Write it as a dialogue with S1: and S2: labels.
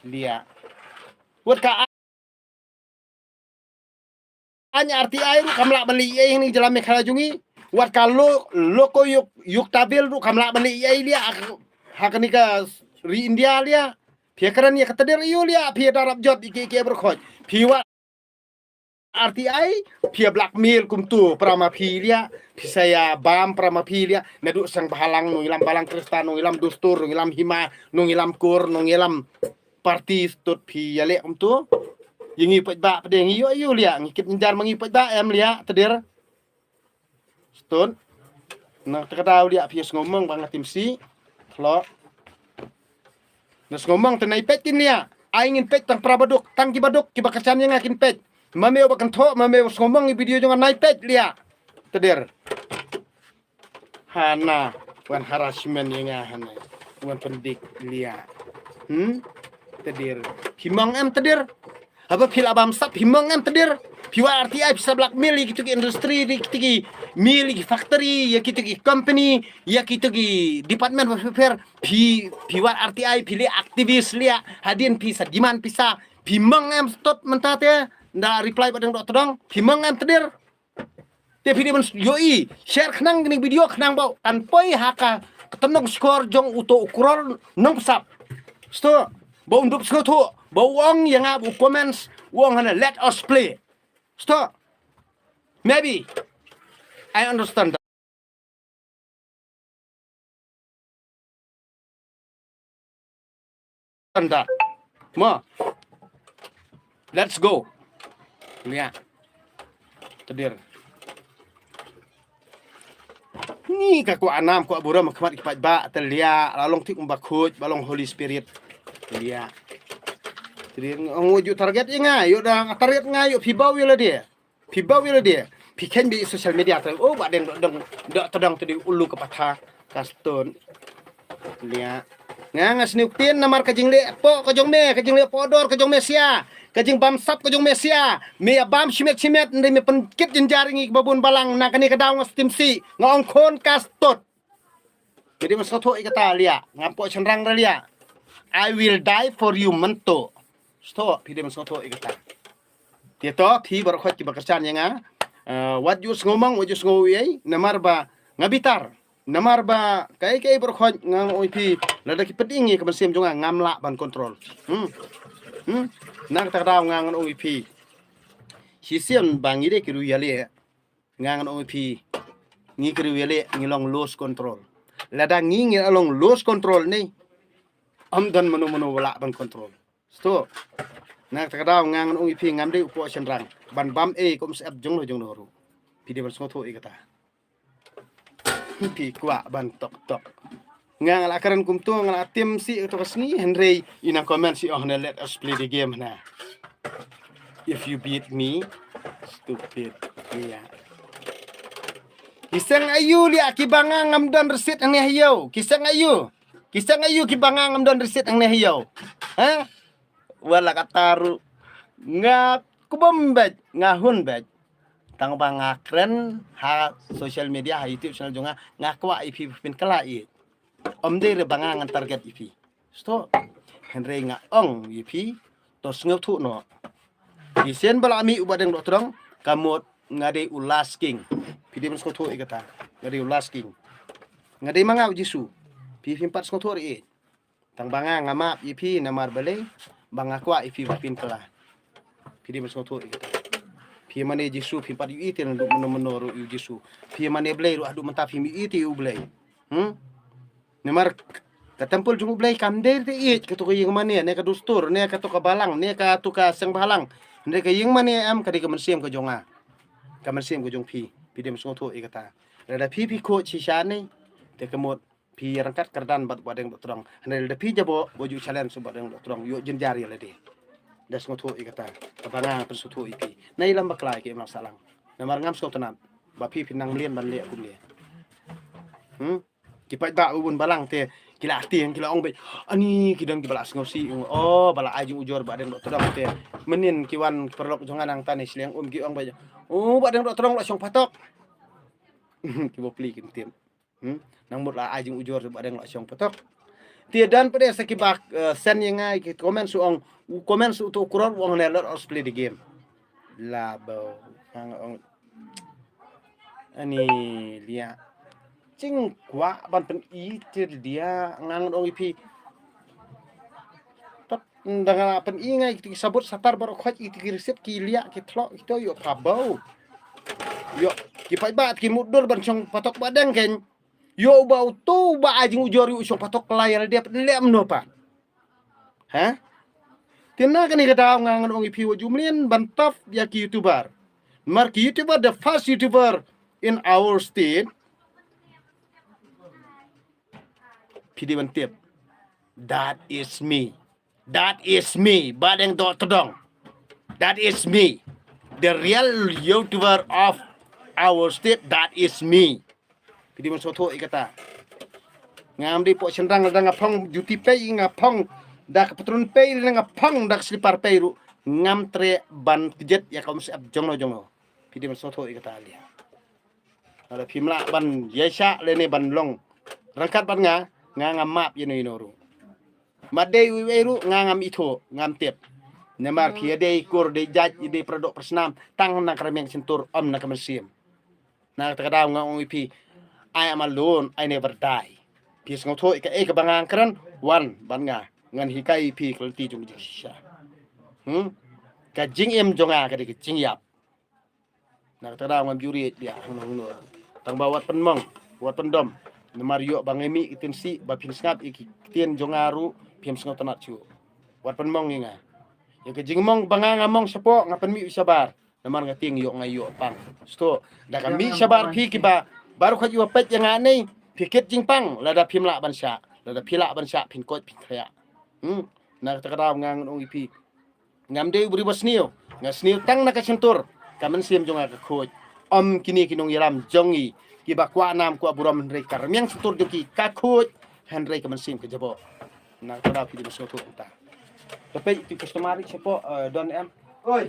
S1: Lia. Wat ka anya arti ai ru kamla bali ai ni jalan mekhala jungi. Wat kalau loko yuk tabil ru kamla bali ai lia hakani ka ri India lia. Piakaran ya katader yu lia pia darab jot iki berkhoj. Piwa RTI pia blackmail kumtu prama pilia saya bam prama pilia nadu sang bahalang nu ilam balang kristan nu ilam dustur nu ilam hima nu ilam kur nu ilam parti tut pi yale kumtu yingi pet ba pede ngi yo lia ngikit njar mangi pet ba em lia tedir stun na tekadau lia pi ngomong bang tim si lo nas ngomong tenai petin lia aingin pet tang prabaduk tang kibaduk kibakacan yang ngakin pet mameo bakan tho mameo ngomong video jangan naik pet lia tedir hana wan harassment yang hana wan pendik lia tedir himang em tedir apa pil abam sap himang em tedir piwa RTI bisa blackmail gitu ke industri gitu ke mill factory ya gitu ke company ya gitu ke department of affair piwa RTI pilih aktivis lia hadin bisa diman bisa himang em stot mentate nda reply badang dok todong himang em tedir te video yoi share khnang ni video khnang bau tanpoi haka ketenong skor jong uto ukuran nong sap sto bau ndup skoto bau wong yang abu comments wong hana let us play sto maybe I understand that mo let's go lihat tedir ni kaku anam ku abura makmat ipat ba telia lalong tik umbakut balong Holy Spirit telia tedir nguju target inga yuk dah target ngayu pibau wila dia piken di sosial media ter oh baden dok tedang tadi ulu ke patah kaston telia ngangas niupin namar kajing le po kajong le podor kajong me sia kajing bam sap kajong me sia me bam simet ndai me penkit jenjaring babun balang nakani kadang tim si ngong kon kastot jadi masoto ikata lia ngapo cenrang lia I will die for you mento sto pide masoto ikata tieto pi berkhot ki bakercan yang what you ngomong what you ngowi namar ba ngabitar namar ba kai berkhot ngang oipi ladaki pedingi kemesim jonga ngamla ban kontrol nang takdaw ngang oipi hisian bangi de kiru yale ngang oipi ngi kiru yale ngilong lose control lada ngi along lose control ni amdan manu wala ban kontrol sto nang takdaw ngang oipi ngamde upo senrang ban bam kom sep jong lo ru pide ban sotho ikata pi kwa ban tok ngang akaran kumtu ngang tim si to kasni Henry ina comment si na let us play the game na if you beat me stupid iya kisang ayu li akibanga ngamdan resit ang nehiyaw kisang ayu kibanga ngamdan resit ang nehiyaw ha wala kataru nga kubombet ngahun bet tang bangakren ha social media ha YouTube channel jonga ngakwa ipi pin kala i omde re bangangan target ipi sto henry nga ong ipi to sngob thu no isen bala ami ubadeng doktrong kamot ngade ulasking pidi men skotho ikata ngade ulasking ngade manga jisu pi pimpat skotho ri tang banga ngama ipi namar bale bangakwa ipi pin kala pidi men skotho ikata pi mane jisu pimpat yu ite menoro yu jisu pi mane blay ru adu menta pi mi ite yu blay nemar katampul jungu blay kamder te it kato kayeng mane ne ka dustur ne ka to ka balang ne ka to ka sang balang ne kayeng mane am kadi ka mensiam ka jonga ka mensiam ka jong pi dem soto ikata rada pi ko chisane te kemot pi rangkat kardan bat badeng dotrong ne rada pi jabo boju challenge so badeng dotrong yo jenjari lade das ngoto ikata kabanga persutu ipi nai lam bakla ke masalang namar ngam so tanam ba pi pinang lien ban le kum le kipat ba ubun balang te kila ati yang kila ong be ani kidang ki balas ngosi oh bala aju ujor badeng dotrong te menin kiwan perlok jongan ang tanis liang ki ong ba oh badeng dotrong la song patok ki bo pli kin tim nang mut la aju ujor badeng la song patok Tiadan pada sakibak sen yang ngai ki komen su tu ukuran uang neler os play the game. Labo. Ang ani lia. Cing kwa ban pen I dia ngang ong ipi. Tot dengan pen I ngai ki sabut satar baru khaj I ki resep ki lia ki thlok itu yo pabau. Yo ki pai bat ki mudur ban chong patok badang ken. Yo bau tu ba ajing ujor yu chong patok layar dia lem no pa. Hah? Tina kan kata ngangan ong ipi jumlin bantaf dia ki YouTuber. Mar ki YouTuber the first YouTuber in our state. Pidi bantip. That is me. That is me. Badeng dot todong. That is me. The real YouTuber of our state. That is me. Pidi man soto ikata. Ngam di po senrang da ngapong duty pay ngapong da kapatron pay da ngapong da slipar pay ru ngam tre ban kejet ya kaum siap jongno. Pidi man soto ikata alia. Ada pimla ban yesha lene ban long. Rangkat ban ngam map yeno inoru. Madai wiweru ngam ito ngam tip. Nemar ki de kur de jaj de produk persnam tang na kremeng sentur na kamesim. Na takadaw ngong ipi I am alone, I never die. Pis ngoto ika kabangang kran one ban ngan hikai pi kelti jung jisha. Ka jing em jonga ka de jing yap. Na takadaw ngam juri dia ngono. Tang bawat penmong, buat pendom. Nemar yo bangemi itin si ba pin ngap iki tien jongaru pim sngot tanat chu. Wat penmong inga. Ya ka jing mong banganga mong sepo ngapen mi sabar. Nemar ngating yo ngayo pang. Sto da kami sabar pi kiba baru kau jual pet yang aneh, pikir jingpang, lada pimla bansa, lada pila bansa, pinkot pinkraya. Nak terkadang ngang ong ipi, ngam deh beri basniu, ngasniu tang nak sentur, kamen sim jonga ke koj, kini kinong yalam jongi, kiba kwa nam kwa buram hendrei kar, yang sentur joki kakoj, hendrei kamen sim ke jabo. Nak terkadang pilih masuk tu kita. Tapi itu customer siapa don em, oi.